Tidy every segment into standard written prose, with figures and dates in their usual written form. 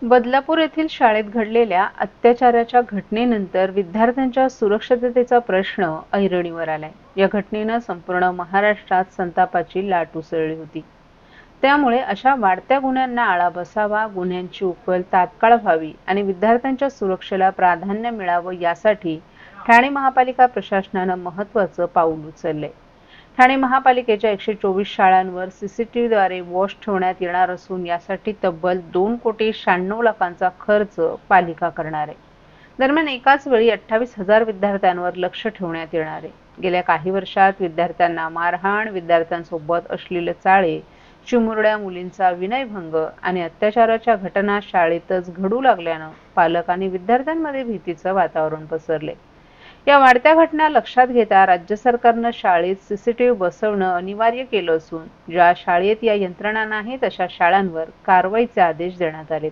बदलापूर येथील शाळेत घडलेल्या अत्याचाराच्या घटनेनंतर विद्यार्थ्यांच्या सुरक्षिततेचा प्रश्न ऐरणीवर आलाय। या घटनेने संपूर्ण महाराष्ट्रात संतापाची लाट उसळली होती। त्यामुळे अशा वाढत्या गुन्ह्यांना आळा बसावा, गुन्ह्यांची उकल तात्काळ व्हावी आणि विद्यार्थ्यांच्या सुरक्षेला प्राधान्य मिळावं यासाठी ठाणे महापालिका प्रशासनाने महत्त्वाचं पाऊल उचलले। ठाणे महापालिकेच्या 124 शाळांवर सीसीटीव्हीद्वारे वॉच ठेवण्यात येणार असून यासाठी तब्बल 2,96 लाखांचा खर्च पालिका करणार आहे। दरम्यान एकाच वेळी 28,000 विद्यार्थ्यांवर लक्ष ठेवण्यात येणार आहे। गेल्या काही वर्षात विद्यार्थ्यांना मारहाण, विद्यार्थ्यांसोबत अश्लील चाळे, चिमुरड्या मुलींचा विनयभंग आणि अत्याचाराच्या घटना शाळेतच घडू लागल्यानं पालक आणि विद्यार्थ्यांमध्ये भीतीचं वातावरण पसरले। या वाढत्या घटना लक्षात घेता राज्य सरकारने शाळेत सीसीटीव्ही बसवणं अनिवार्य केलं असून ज्या शाळेत या यंत्रणा नाहीत अशा शाळांवर कारवाईचे आदेश देण्यात आलेत।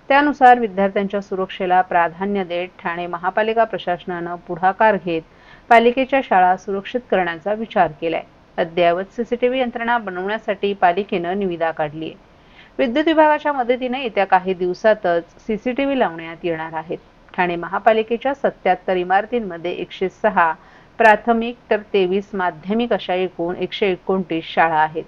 त्यानुसार विद्यार्थ्यांच्या सुरक्षेला प्राधान्य देत ठाणे महापालिका प्रशासनाने पुढाकार घेत पालिकेच्या शाळा सुरक्षित करण्याचा विचार केलाय। अद्ययावत सीसीटीव्ही यंत्रणा बनवण्यासाठी पालिकेने निविदा काढली आहे। विद्युत विभागाच्या मदतीने येत्या काही दिवसातच सीसीटीव्ही लावण्यात येणार आहेत। ठाणे महापालिकेच्या 77 इमारतींमध्ये 106 प्राथमिक तर 23 माध्यमिक अशा एकूण 129 शाळा आहेत।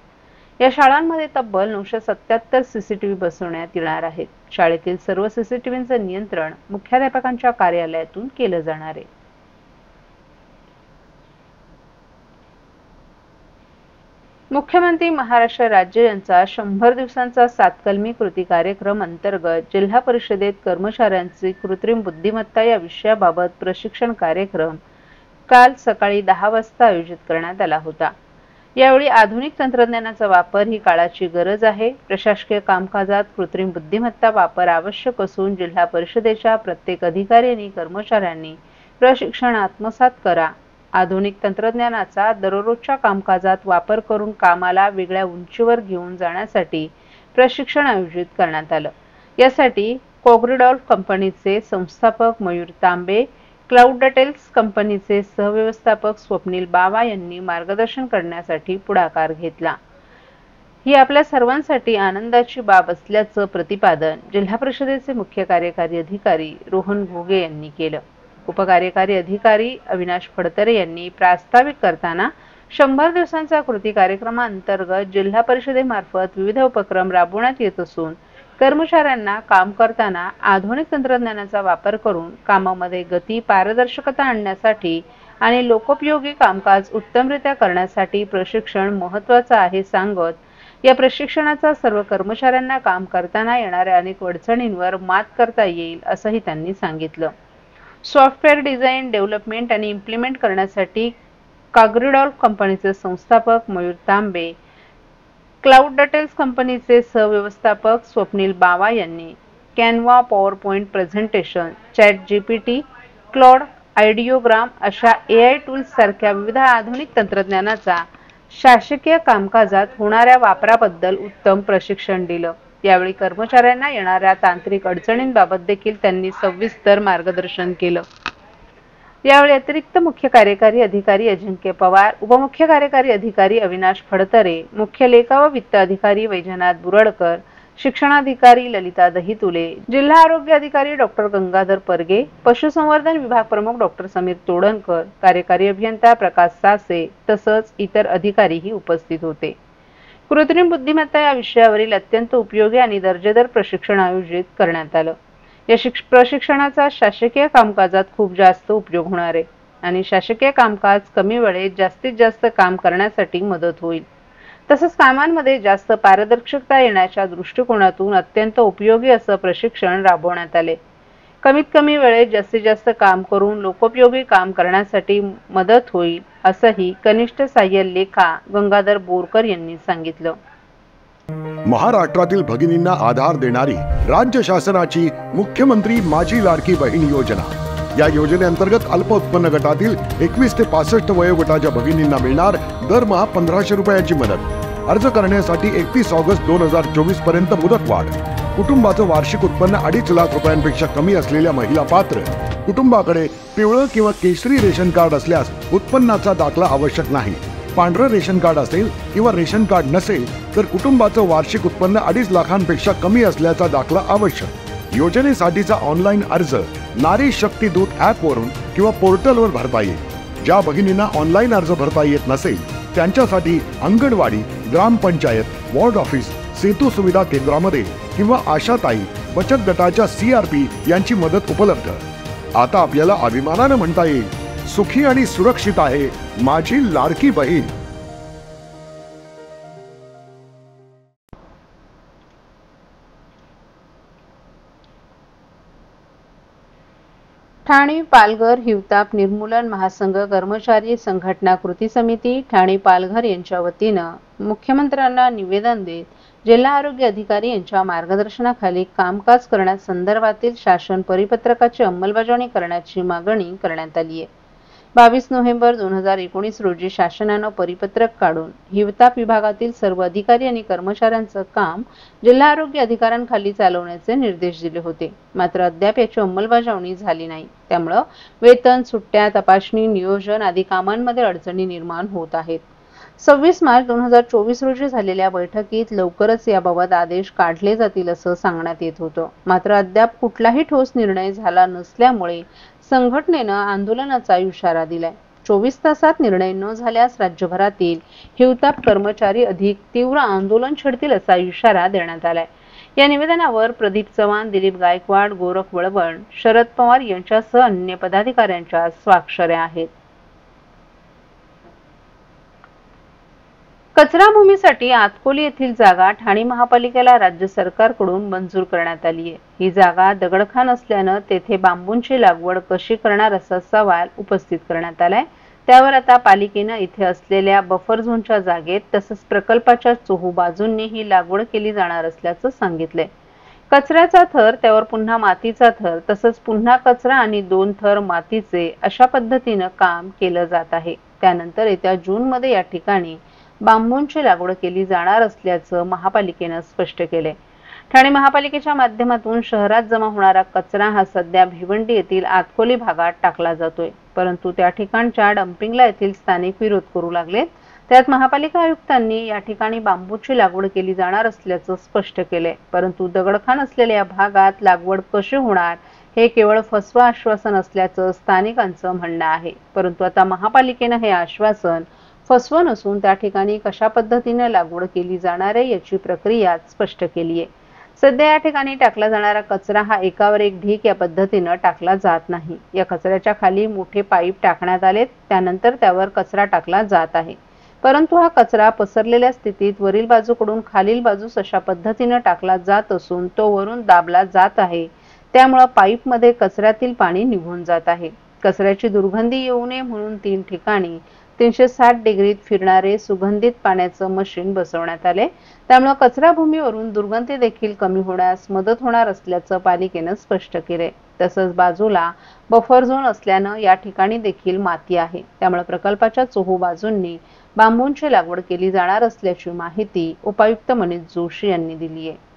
या शाळांमध्ये तब्बल 977 सीसीटीव्ही बसवण्यात येणार आहेत। शाळेतील सर्व सीसीटीव्हींचे नियंत्रण मुख्याध्यापकांच्या कार्यालयातून केलं जाणार आहे। मुख्यमंत्री महाराष्ट्र राज्य यांचा 100 दिवसांचा 7 कलमी कृती कार्यक्रम अंतर्गत जिल्हा परिषदेत कर्मचाऱ्यांची कृत्रिम बुद्धिमत्ता या विषयाबाबत प्रशिक्षण कार्यक्रम काल सकाळी 10 वाजता आयोजित करण्यात आला होता। यावेळी आधुनिक तंत्रज्ञानाचा वापर ही काळाची गरज आहे। प्रशासकीय कामकाजात कृत्रिम बुद्धिमत्ता वापर आवश्यक असून जिल्हा परिषदेच्या प्रत्येक अधिकारी आणि कर्मचाऱ्यांनी प्रशिक्षण आत्मसात करा। आधुनिक तंत्रज्ञानाचा दररोजच्या कामकाजात वापर करून कामाला वेगळ्या उंचीवर घेऊन जाण्यासाठी प्रशिक्षण आयोजित करण्यात आलं। यासाठी कोग्रीडॉल्फ कंपनीचे संस्थापक मयूर तांबे, क्लाउडटेल्स कंपनीचे सहव्यवस्थापक स्वप्नील बावा यांनी मार्गदर्शन करण्यासाठी पुढाकार घेतला। ही आपल्या सर्वांसाठी आनंदाची बाब असल्याचं प्रतिपादन जिल्हा परिषदेचे मुख्य कार्यकारी अधिकारी रोहन घोगे यांनी केलं। उपकार्यकारी अधिकारी अविनाश फडतरे यांनी प्रास्ताविक करताना 100 दिवसांचा कृती कार्यक्रमांतर्गत जिल्हा परिषदेमार्फत विविध उपक्रम राबवण्यात येत असून कर्मचाऱ्यांना काम करताना आधुनिक तंत्रज्ञानाचा वापर करून कामामध्ये गती, पारदर्शकता आणण्यासाठी आणि लोकोपयोगी कामकाज उत्तमरित्या करण्यासाठी प्रशिक्षण महत्त्वाचं आहे सांगत या प्रशिक्षणाचा सर्व कर्मचाऱ्यांना काम करताना येणाऱ्या अनेक अडचणींवर मात करता येईल असंही त्यांनी सांगितलं। सॉफ्टवेअर डिझाईन, डेव्हलपमेंट आणि इम्प्लिमेंट करण्यासाठी कोग्रीडॉल्फ कंपनीचे संस्थापक मयूर तांबे, क्लाउडटेल्स कंपनीचे सहव्यवस्थापक स्वप्नील बावा यांनी Canva, PowerPoint presentation, ChatGPT, Claude, Ideogram अशा AI टूल्स सारख्या विविध आधुनिक तंत्रज्ञानाचा शासकीय कामकाजात होणाऱ्या वापराबद्दल उत्तम प्रशिक्षण दिलं। यावेळी कर्मचाऱ्यांना येणाऱ्या तांत्रिक अडचणींबाबत देखील त्यांनी सविस्तर मार्गदर्शन केलं। यावेळी अतिरिक्त मुख्य कार्यकारी अधिकारी अजिंक्य पवार, उपमुख्य कार्यकारी अधिकारी अविनाश फडतरे, मुख्य लेखा व वित्त अधिकारी वैजनाथ बुरडकर, शिक्षणाधिकारी ललिता दहितुले, जिल्हा आरोग्य अधिकारी डॉक्टर गंगाधर परगे, पशुसंवर्धन विभाग प्रमुख डॉक्टर समीर तोडणकर, कार्यकारी अभियंता प्रकाश सासे तसंच इतर अधिकारीही उपस्थित होते। कृत्रिम बुद्धिमत्ता या विषयावरील अत्यंत उपयोगी आणि दर्जेदार प्रशिक्षण आयोजित करण्यात आलं। या प्रशिक्षणाचा शासकीय कामकाजात खूप जास्त उपयोग होणार आहे आणि शासकीय कामकाज कमी वेळेत जास्तीत जास्त काम करण्यासाठी मदत होईल। तसंच कामांमध्ये जास्त पारदर्शकता येण्याच्या दृष्टिकोनातून अत्यंत उपयोगी असं प्रशिक्षण राबवण्यात आले। कमीत कमी वेळेत जास्तीत जास्त काम करून लोकोपयोगी काम करण्यासाठी मदत होईल असंही कनिष्ठ सहाय्यक लेखा गंगाधर बोरकर यांनी सांगितलं। महाराष्ट्रातील भगिनींना आधार देणारी राज्य शासनाची मुख्यमंत्री माझी लाडकी बहीण योजना। या योजनेअंतर्गत अल्प उत्पन्न गटातील 21 ते 65 वयोगटाच्या भगिनींना मिळणार दरमहा 1500 रुपयाची मदत। अर्ज करण्यासाठी 31 ऑगस्ट 2024 पर्यंत मुदतवाढ। कुटुंबाचं वार्षिक उत्पन्न 2.5 लाख रुपयांपेक्षा कमी असलेल्या महिला पात्र। कुटुंबाकडे पिवळं किंवा केशरी रेशन कार्ड असल्यास उत्पन्नाचा दाखला आवश्यक नाही। पांढरं रेशन कार्ड असेल किंवा रेशन कार्ड नसेल तर कुटुंबाचं वार्षिक उत्पन्न 2.5 लाखांपेक्षा कमी असल्याचा दाखला आवश्यक। योजनेसाठीचा ऑनलाईन अर्ज नारी शक्ती दूत ऍप वरून किंवा पोर्टलवर भरता येईल। ज्या भगिनींना ऑनलाईन अर्ज भरता येत नसेल त्यांच्यासाठी अंगणवाडी, ग्रामपंचायत, वॉर्ड ऑफिस, सेतू सुविधा केंद्रामध्ये किंवा आशाताई बचत गटाच्या CRP यांची मदत उपलब्ध। आता आपल्याला अभिमानाने म्हणता येईल, सुखी आणि सुरक्षित आहे माझी लाडकी बहीण। ठाणे पालघर हिवताप निर्मूलन महासंघ कर्मचारी संघटना कृती समिती ठाणे पालघर यांच्या वतीनं मुख्यमंत्र्यांना निवेदन देत जिल्हा आरोग्य अधिकारी यांच्या मार्गदर्शनाखाली कामकाज करण्यासंदर्भातील शासन परिपत्रकाची अंमलबजावणी करण्याची मागणी करण्यात आली आहे। 22 नोव्हेंबर 2019 रोजी शासनानं परिपत्रक काढून हिवताप विभागातील सर्व अधिकारी आणि कर्मचाऱ्यांचं काम जिल्हा आरोग्य अधिकाऱ्यांखाली चालवण्याचे निर्देश दिले होते। मात्र अद्याप याची अंमलबजावणी झाली नाही। त्यामुळे वेतन, सुट्ट्या, तपासणी, नियोजन आदी कामांमध्ये अडचणी निर्माण होत आहेत। 26 मार्च 2024 रोजी झालेल्या बैठकीत लवकरच याबाबत आदेश काढले जातील असं सांगण्यात येत होतं। मात्र अद्याप कुठलाही ठोस निर्णय झाला नसल्यामुळे संघटनेनं आंदोलनाचा इशारा दिलाय। 24 तासात निर्णय न झाल्यास राज्यभरातील हिवताप कर्मचारी अधिक तीव्र आंदोलन छेडतील असा इशारा देण्यात आलाय। या निवेदनावर प्रदीप चव्हाण, दिलीप गायकवाड, गोरख वळवण, शरद पवार यांच्यासह अन्य पदाधिकाऱ्यांच्या स्वाक्षऱ्या आहेत। कचरा भूमीसाठी आतकोली येथील जागा ठाणे महापालिकेला राज्य सरकारकडून मंजूर करण्यात आली आहे। ही जागा दगडखाण असल्यानं तेथे बांबूंची लागवड कशी करणार असा सवाल उपस्थित करण्यात आलाय। त्यावर आता पालिकेनं इथे असलेल्या बफर झोनच्या जागेत तसंच प्रकल्पाच्या चोहू बाजूंनी ही लागवड केली जाणार असल्याचं सांगितलंय। कचऱ्याचा थर, त्यावर पुन्हा मातीचा थर, तसंच पुन्हा कचरा आणि 2 थर मातीचे अशा पद्धतीनं काम केलं जात आहे। त्यानंतर येत्या जूनमध्ये या ठिकाणी बांबूंची लागवड केली जाणार असल्याचं महापालिकेनं स्पष्ट केलंय। ठाणे महापालिकेच्या माध्यमातून शहरात जमा होणारा कचरा हा सध्या भिवंडी येथील आतकोली भागात टाकला जातोय, परंतु त्या ठिकाणच्या डम्पिंगला येथील स्थानिक विरोध करू लागलेत। त्यात महापालिका आयुक्तांनी या ठिकाणी बांबूची लागवड केली जाणार असल्याचं स्पष्ट केलंय, परंतु दगडखाण असलेल्या या भागात लागवड कशी होणार हे केवळ फसवं आश्वासन असल्याचं स्थानिकांचं म्हणणं आहे। परंतु आता महापालिकेनं हे आश्वासन फसवं नसून त्या ठिकाणी कशा पद्धतीने लागवड केली जाणार आहे याची प्रक्रिया स्पष्ट केली आहे। सध्या या ठिकाणी टाकला जाणारा कचरा हा एकावर एक ढीक या पद्धतीने टाकला जात नाही। या कचऱ्याच्या खाली मोठे पाईप टाकण्यात आलेत, त्यानंतर त्यावर कचरा टाकला जात आहे। परंतु हा कचरा पसरलेल्या स्थितीत वरील बाजूकडून खालील बाजूस अशा पद्धतीने टाकला जात असून तो वरून दाबला जात आहे। त्यामुळे पाईपमध्ये कचऱ्यातील पाणी निघून जात आहे। कचऱ्याची दुर्गंधी येऊ नये म्हणून 3 ठिकाणी 360 डिग्रीत फिरणारे सुगंधित पाण्याचं मशीन बसवण्यात आले। त्यामुळे कचरा भूमीवरून दुर्गंधी देखील कमी होण्यास मदत होणार असल्याचं पालिकेनं स्पष्ट केले। तसंच बाजूला बफर झोन असल्यानं या ठिकाणी देखील माती आहे। त्यामुळे प्रकल्पाच्या चोहू बाजूंनी बांबूंची लागवड केली जाणार असल्याची माहिती उपायुक्त मनीष जोशी यांनी दिली आहे।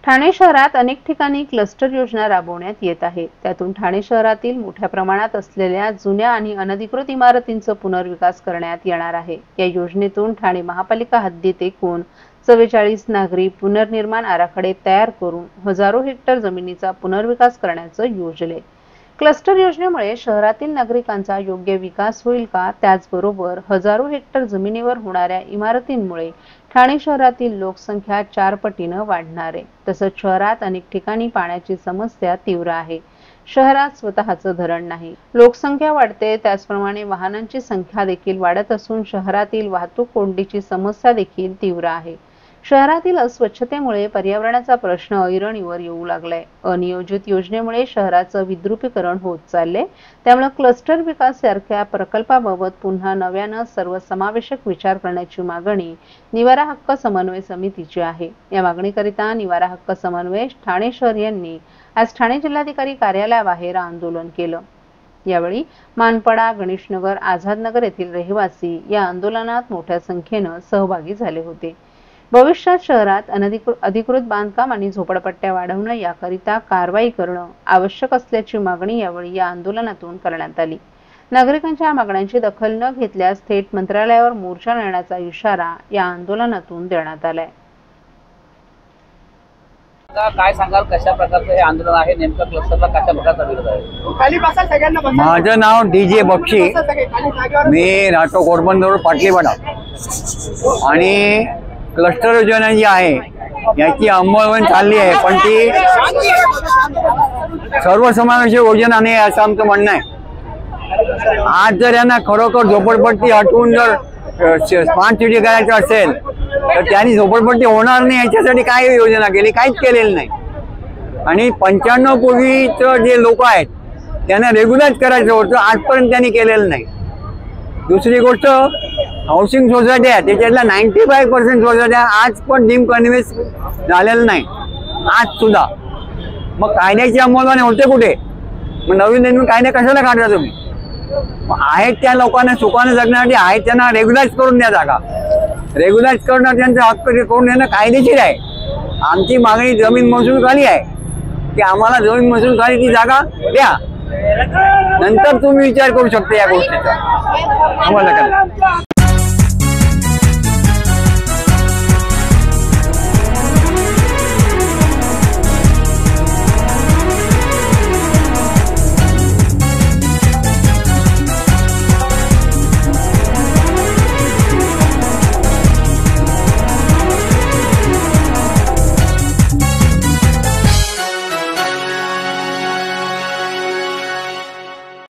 ठाणे शहरात अनेक ठिकाणी क्लस्टर योजना राबवण्यात येत आहे। त्यातून ठाणे शहरातील मोठ्या प्रमाणात असलेल्या जुन्या आणि अनधिकृत इमारतींचा पुनर्विकास करण्यात येणार आहे। या योजनेतून ठाणे महापालिका हद्दीत एकूण 44 नागरी पुनर्निर्माण आराखडे तयार करून हजारो हेक्टर जमिनीचा पुनर्विकास करण्याचं योजले। क्लस्टर योजनेमुळे शहरातील नागरिकांचा योग्य विकास होईल का, त्याचबरोबर हजारो हेक्टर जमिनीवर होणाऱ्या इमारतींमुळे ठाणे शहरातील लोकसंख्या 4 पटीनं वाढणार आहे। तसंच शहरात अनेक ठिकाणी पाण्याची समस्या तीव्र आहे। शहरात स्वतःचं धरण नाही, लोकसंख्या वाढते, त्याचप्रमाणे वाहनांची संख्या देखील वाढत असून शहरातील वाहतूक कोंडीची समस्या देखील तीव्र आहे। शहरातील अस्वच्छतेमुळे पर्यावरणाचा प्रश्न ऐरणीवर येऊ लागलाय। अनियोजित योजनेमुळे शहराचं विद्रुपीकरण होत चालले। त्यामुळे क्लस्टर विकास सारख्या प्रकल्पाबाबत पुन्हा नव्यानं सर्वसमावेशक विचार करण्याची मागणी निवारा हक्क समन्वय समितीची आहे। या मागणीकरिता निवारा हक्क समन्वय ठाणे शहर यांनी आज ठाणे जिल्हाधिकारी कार्यालयाबाहेर आंदोलन केलं। यावेळी मानपाडा, गणेशनगर, आझादनगर येथील रहिवासी या आंदोलनात मोठ्या संख्येनं सहभागी झाले होते। भविष्यात शहरात अधिकृत बांधकाम आणि झोपडपट्ट्या वाढवणं याकरिता कारवाई करणं आवश्यक असल्याची मागणी यावेळी या आंदोलनातून करण्यात आली। नागरिकांच्या मागण्यांची दखल न घेतल्यास थेट मंत्रालयावर मोर्चा नेण्याचा इशारा या आंदोलनातून देण्यात आलाय। काय सांगाल, कशा प्रकारचं हे आंदोलन आहे, नेमकं क्लस्टरला कशा प्रकारचा विरोध आहे? माझं नाव DJ बक्षी, मी राहतो कोरबंदर पाटलीवाडा आणि क्लस्टर योजना जी आहे याची अंमलबजावणी चालली आहे, पण ती सर्वसमावेशक योजना नाही असं आमचं म्हणणं आहे. आज जर यांना खरोखर झोपडपट्टी हटवून जर स्मार्ट सिटी करायचं असेल तर त्यांनी झोपडपट्टी होणार नाही याच्यासाठी काय योजना केली? काहीच केलेली नाही. आणि 95 पूर्वीचं जे लोक आहेत त्यांना रेग्युलाइज करायचं होतं, आजपर्यंत त्यांनी केलेलं नाही. दुसरी गोष्ट, हाऊसिंग सोसायटी आहे त्याच्यातल्या 95% सोसायट्या आज पण डीम कन्व्हेन्स झालेलं नाही आज सुद्धा. मग कायद्याची अंमलबजावणी होते कुठे? मग नवीन कायदे कशाला काढता तुम्ही? आहेत त्या लोकांना सुखाने जगण्यासाठी आहेत त्यांना रेग्युलाइज करून द्या जागा. रेग्युलाइज करणं त्यांचा हक्क करून देणं कायदेशीर आहे. आमची मागणी जमीन महसूल खाली आहे की आम्हाला जमीन महसूल खाली ती जागा द्या, नंतर तुम्ही विचार करू शकता या गोष्टीचा. आम्हाला